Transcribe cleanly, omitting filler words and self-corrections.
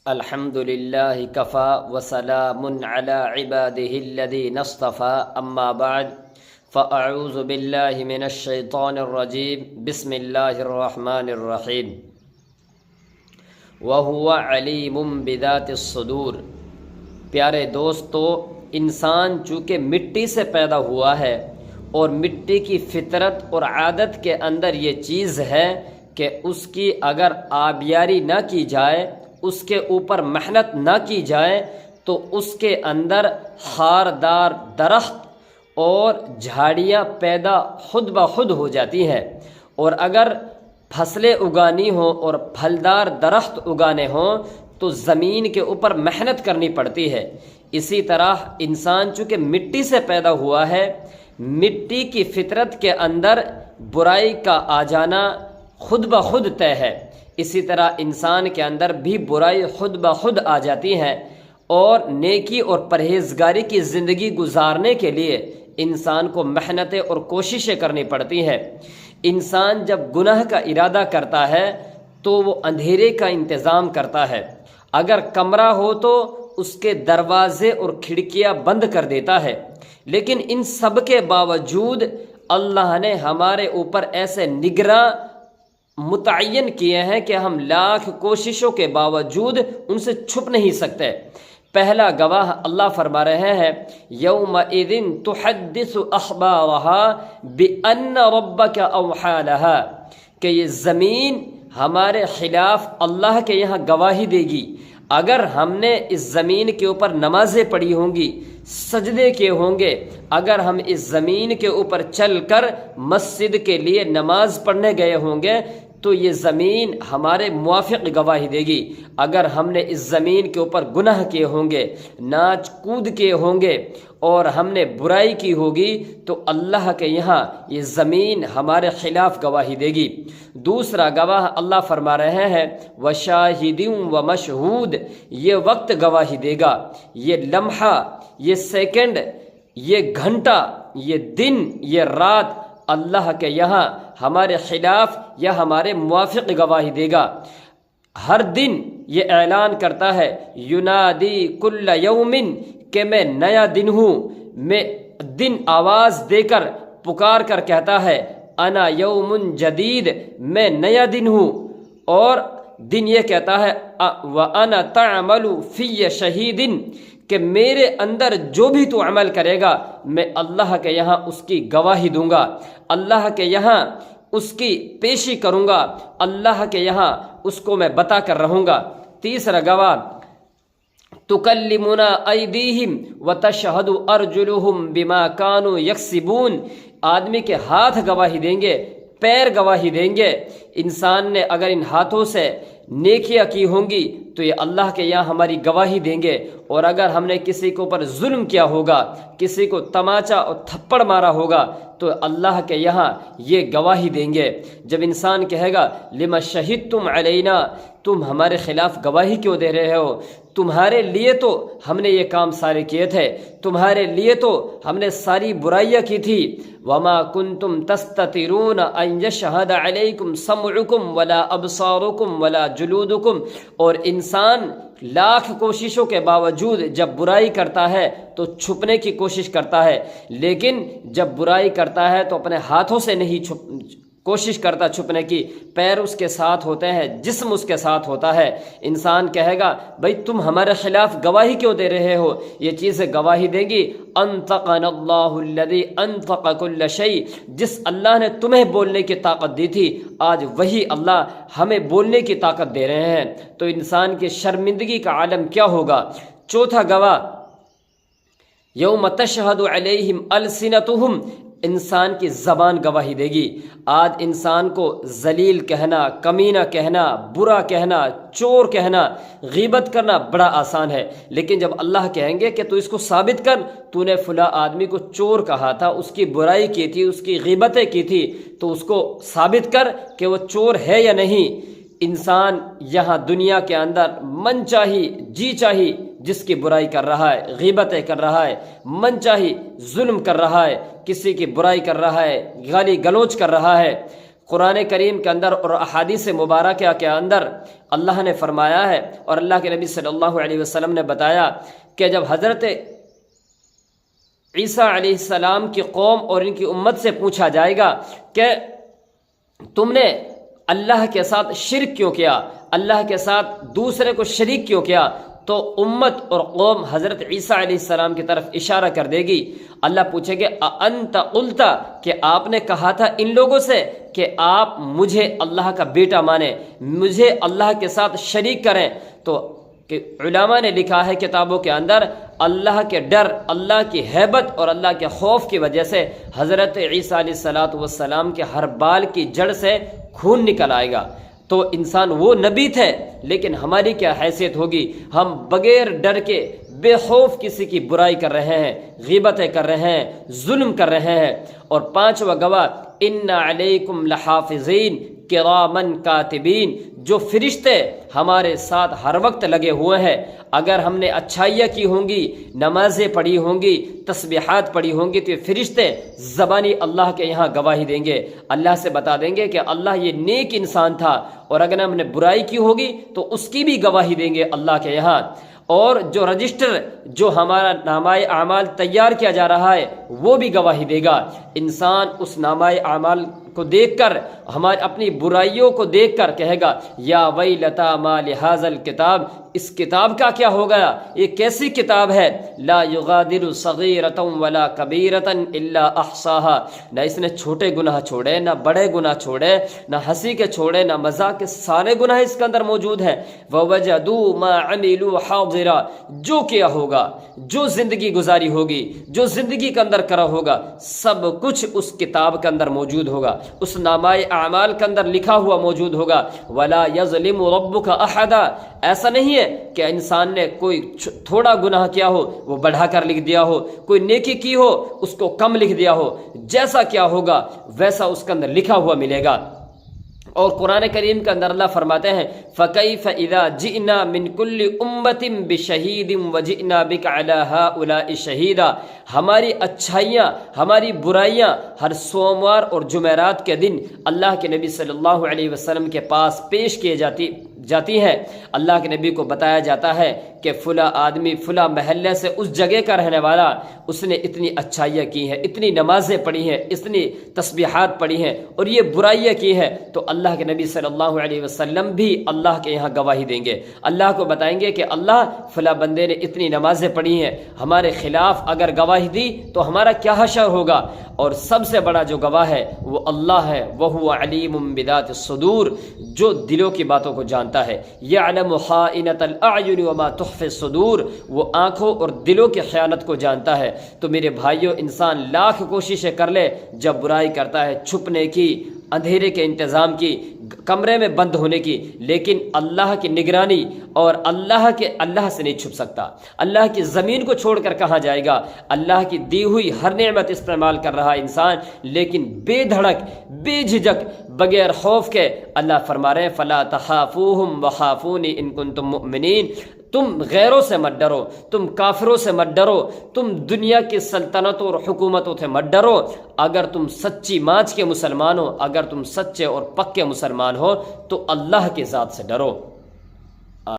الحمد للہ کفا وسلام علی عباده الذین اصطفى اما بعد فاعوذ باللہ من الشیطان الرجیم بسم اللہ الرحمن الرحیم وهو علیم بذات الصدور۔ پیارے دوستو، انسان چونکہ مٹی سے پیدا ہوا ہے اور مٹی کی فطرت اور عادت کے اندر یہ چیز ہے کہ اس کی اگر آبیاری نہ کی جائے، اس کے اوپر محنت نہ کی جائے تو اس کے اندر خاردار درخت اور جھاڑیاں پیدا خود بخود ہو جاتی ہیں، اور اگر فصلیں اگانی ہوں اور پھلدار درخت اگانے ہوں تو زمین کے اوپر محنت کرنی پڑتی ہے۔ اسی طرح انسان چونکہ مٹی سے پیدا ہوا ہے، مٹی کی فطرت کے اندر برائی کا آ جانا خود بخود طے ہے۔ اسی طرح انسان کے اندر بھی برائی خود بخود آ جاتی ہے، اور نیکی اور پرہیزگاری کی زندگی گزارنے کے لیے انسان کو محنتیں اور کوششیں کرنی پڑتی ہیں۔ انسان جب گناہ کا ارادہ کرتا ہے تو وہ اندھیرے کا انتظام کرتا ہے، اگر کمرہ ہو تو اس کے دروازے اور کھڑکیاں بند کر دیتا ہے، لیکن ان سب کے باوجود اللہ نے ہمارے اوپر ایسے نگراں متعین کیے ہیں کہ ہم لاکھ کوششوں کے باوجود ان سے چھپ نہیں سکتے۔ پہلا گواہ اللہ فرما رہے ہیں یومئذ تحدث اخبارها بان ربک اوحی لها، کہ یہ زمین ہمارے خلاف اللہ کے یہاں گواہی دے گی۔ اگر ہم نے اس زمین کے اوپر نمازیں پڑھی ہوں گی، سجدے کیے ہوں گے، اگر ہم اس زمین کے اوپر چل کر مسجد کے لیے نماز پڑھنے گئے ہوں گے تو یہ زمین ہمارے موافق گواہی دے گی۔ اگر ہم نے اس زمین کے اوپر گناہ کیے ہوں گے، ناچ کود کیے ہوں گے اور ہم نے برائی کی ہوگی تو اللہ کے یہاں یہ زمین ہمارے خلاف گواہی دے گی۔ دوسرا گواہ اللہ فرما رہے ہیں وشاہد ومشہود، یہ وقت گواہی دے گا، یہ لمحہ، یہ سیکنڈ، یہ گھنٹہ، یہ دن، یہ رات اللہ کے یہاں ہمارے خلاف یا ہمارے موافق گواہی دے گا۔ ہر دن یہ اعلان کرتا ہے ینادی کل یوم، کہ میں نیا دن ہوں۔ میں دن آواز دے کر پکار کر کہتا ہے انا یوم جدید، میں نیا دن ہوں، اور دن یہ کہتا ہے وانا تعمل فی شہید، کہ میرے اندر جو بھی تو عمل کرے گا میں اللہ کے یہاں اس کی گواہی دوں گا، اللہ کے یہاں اس کی پیشی کروں گا، اللہ کے یہاں اس کو میں بتا کر رہوں گا۔ تیسرا گواہ تکلمنا ایدیہم وتشہد ارجلہم بما کانوا یکسبون، آدمی کے ہاتھ گواہی دیں گے، پیر گواہی دیں گے۔ انسان نے اگر ان ہاتھوں سے نیکیاں کی ہوں گی تو یہ اللہ کے یہاں ہماری گواہی دیں گے، اور اگر ہم نے کسی کے اوپر ظلم کیا ہوگا، کسی کو تماچا اور تھپڑ مارا ہوگا تو اللہ کے یہاں یہ گواہی دیں گے۔ جب انسان کہے گا لما شہدتم علینا، تم ہمارے خلاف گواہی کیوں دے رہے ہو؟ تمہارے لیے تو ہم نے یہ کام سارے کیے تھے، تمہارے لیے تو ہم نے ساری برائیاں کی تھی۔ وما کنتم تستترون ان یشہد علیکم سمعکم ولا ابصارکم ولا جلودکم، اور انسان لاکھ کوششوں کے باوجود جب برائی کرتا ہے تو چھپنے کی کوشش کرتا ہے، لیکن جب برائی کرتا ہے تو اپنے ہاتھوں سے نہیں کوشش کرتا چھپنے کی، پیر اس کے ساتھ ہوتے ہیں، جسم اس کے ساتھ ہوتا ہے۔ انسان کہے گا بھائی تم ہمارے خلاف گواہی کیوں دے رہے ہو؟ یہ چیزیں گواہی دیں گی انطقنا اللہ الذی انطق کل شیء، جس اللہ نے تمہیں بولنے کی طاقت دی تھی آج وہی اللہ ہمیں بولنے کی طاقت دے رہے ہیں۔ تو انسان کی شرمندگی کا عالم کیا ہوگا؟ چوتھا گواہ یوم تشہد علیہم السنتہم، انسان کی زبان گواہی دے گی۔ آج انسان کو ذلیل کہنا، کمینہ کہنا، برا کہنا، چور کہنا، غیبت کرنا بڑا آسان ہے، لیکن جب اللہ کہیں گے کہ تو اس کو ثابت کر، تو نے فلاں آدمی کو چور کہا تھا، اس کی برائی کی تھی، اس کی غیبتیں کی تھی، تو اس کو ثابت کر کہ وہ چور ہے یا نہیں۔ انسان یہاں دنیا کے اندر من چاہی جی چاہی جس کی برائی کر رہا ہے، غیبتیں کر رہا ہے، من چاہی ظلم کر رہا ہے، کسی کی برائی کر رہا ہے، گالی گلوچ کر رہا ہے، قرآن کریم کے اندر اور احادیث مبارکہ کے اندر اللہ نے فرمایا ہے اور اللہ کے نبی صلی اللہ علیہ وسلم نے بتایا کہ جب حضرت عیسیٰ علیہ السلام کی قوم اور ان کی امت سے پوچھا جائے گا کہ تم نے اللہ کے ساتھ شرک کیوں کیا، اللہ کے ساتھ دوسرے کو شریک کیوں کیا، تو امت اور قوم حضرت عیسیٰ علیہ السلام کی طرف اشارہ کر دے گی۔ اللہ پوچھے گے اَأَنْتَ قُلْتَ، کہ آپ نے کہا تھا ان لوگوں سے کہ آپ مجھے اللہ کا بیٹا مانیں، مجھے اللہ کے ساتھ شریک کریں؟ تو کہ علماء نے لکھا ہے کتابوں کے اندر، اللہ کے ڈر، اللہ کی ہیبت اور اللہ کے خوف کی وجہ سے حضرت عیسیٰ علیہ السلام کے ہر بال کی جڑ سے خون نکل آئے گا۔ تو انسان وہ نبی تھے، لیکن ہماری کیا حیثیت ہوگی؟ ہم بغیر ڈر کے بے خوف کسی کی برائی کر رہے ہیں، غیبتیں کر رہے ہیں، ظلم کر رہے ہیں۔ اور پانچواں گواہ ان علیکم لحافظین کرامن کاتبین، جو فرشتے ہمارے ساتھ ہر وقت لگے ہوئے ہیں۔ اگر ہم نے اچھائیاں کی ہوں گی، نمازیں پڑھی ہوں گی، تسبیحات پڑھی ہوں گی، تو یہ فرشتے زبانی اللہ کے یہاں گواہی دیں گے، اللہ سے بتا دیں گے کہ اللہ یہ نیک انسان تھا، اور اگر ہم نے برائی کی ہوگی تو اس کی بھی گواہی دیں گے اللہ کے یہاں۔ اور جو رجسٹر جو ہمارا نامہ اعمال تیار کیا جا رہا ہے وہ بھی گواہی دے گا۔ انسان اس نامہ اعمال کو دیکھ کر، ہماری اپنی برائیوں کو دیکھ کر کہے گا یا ویلتا ما لہذا الکتاب، اس کتاب کا کیا ہو گیا، یہ کیسی کتاب ہے، لا یغادر صغیرۃ ولا کبیرۃ الا احصاها، نہ اس نے چھوٹے گناہ چھوڑے، نہ بڑے گناہ چھوڑے، نہ ہنسی کے چھوڑے، نہ مذاق کے، سارے گناہ اس کے اندر موجود ہیں۔ ووجدوا ما عملوا حاضرا، جو کیا ہوگا، جو زندگی گزاری ہوگی، جو زندگی کے اندر کرا ہوگا، سب کچھ اس کتاب کے اندر موجود ہوگا، اس نامہ اعمال کے اندر لکھا ہوا موجود ہوگا۔ ولا یظلم ربک احدا، ایسا نہیں ہے کہ انسان نے کوئی تھوڑا گناہ کیا ہو وہ بڑھا کر لکھ دیا ہو، کوئی نیکی کی ہو اس کو کم لکھ دیا ہو، جیسا کیا ہوگا ویسا اس کے اندر لکھا ہوا ملے گا۔ اور قرآن کریم کے اندر اللہ فرماتے ہیں فَكَيْفَ إِذَا جِئْنَا مِن كُلِّ أُمَّةٍ بِشَهِيدٍ وَجِئْنَا بِكَ عَلَى هَؤُلَاءِ شَهِيدًا، ہماری اچھائیاں، ہماری برائیاں ہر سوموار اور جمعرات کے دن اللہ کے نبی صلی اللہ علیہ وسلم کے پاس پیش کیے جاتی ہیں۔ اللہ کے نبی کو بتایا جاتا ہے کہ فلاں آدمی فلاں محلے سے اس جگہ کا رہنے والا، اس نے اتنی اچھائیاں کی ہیں، اتنی نمازیں پڑھی ہیں، اتنی تسبیحات پڑھی ہیں، اور یہ برائیاں کی ہیں، تو اللہ کے نبی صلی اللہ علیہ وسلم بھی اللہ کے یہاں گواہی دیں گے، اللہ کو بتائیں گے کہ اللہ فلاں بندے نے اتنی نمازیں پڑھی ہیں، ہمارے خلاف اگر گواہی دی تو ہمارا کیا حشر ہوگا۔ اور سب سے بڑا جو گواہ ہے وہ اللہ ہے، وَهُوَ عَلِيمٌ بِذَاتِ الصُّدُورِ، جو دلوں کی باتوں کو جانتا ہے۔ يَعْلَمُ خَائِنَةَ الْأَعْيُنِ وَمَا تُخْفِي الصُّدُورِ، وہ آنکھوں اور دلوں کی خیانت کو جانتا ہے۔ تو میرے بھائیوں، انسان لاکھ کوششیں کر لے، جب برائی کرتا ہے چھپنے کی، اندھیرے کے انتظام کی، کمرے میں بند ہونے کی، لیکن اللہ کی نگرانی اور اللہ سے نہیں چھپ سکتا۔ اللہ کی زمین کو چھوڑ کر کہاں جائے گا؟ اللہ کی دی ہوئی ہر نعمت استعمال کر رہا انسان، لیکن بے دھڑک، بے جھجک، بغیر خوف کے۔ اللہ فرما رہے ہیں فَلَا تَخَافُوهُمْ وَخَافُونِ إِن كُنتُم مُؤْمِنِينَ، تم غیروں سے مت ڈرو، تم کافروں سے مت ڈرو، تم دنیا کی سلطنتوں اور حکومتوں سے مت ڈرو، اگر تم سچی مانچ کے مسلمان ہو، اگر تم سچے اور پکے مسلمان ہو تو اللہ کی ذات سے ڈرو۔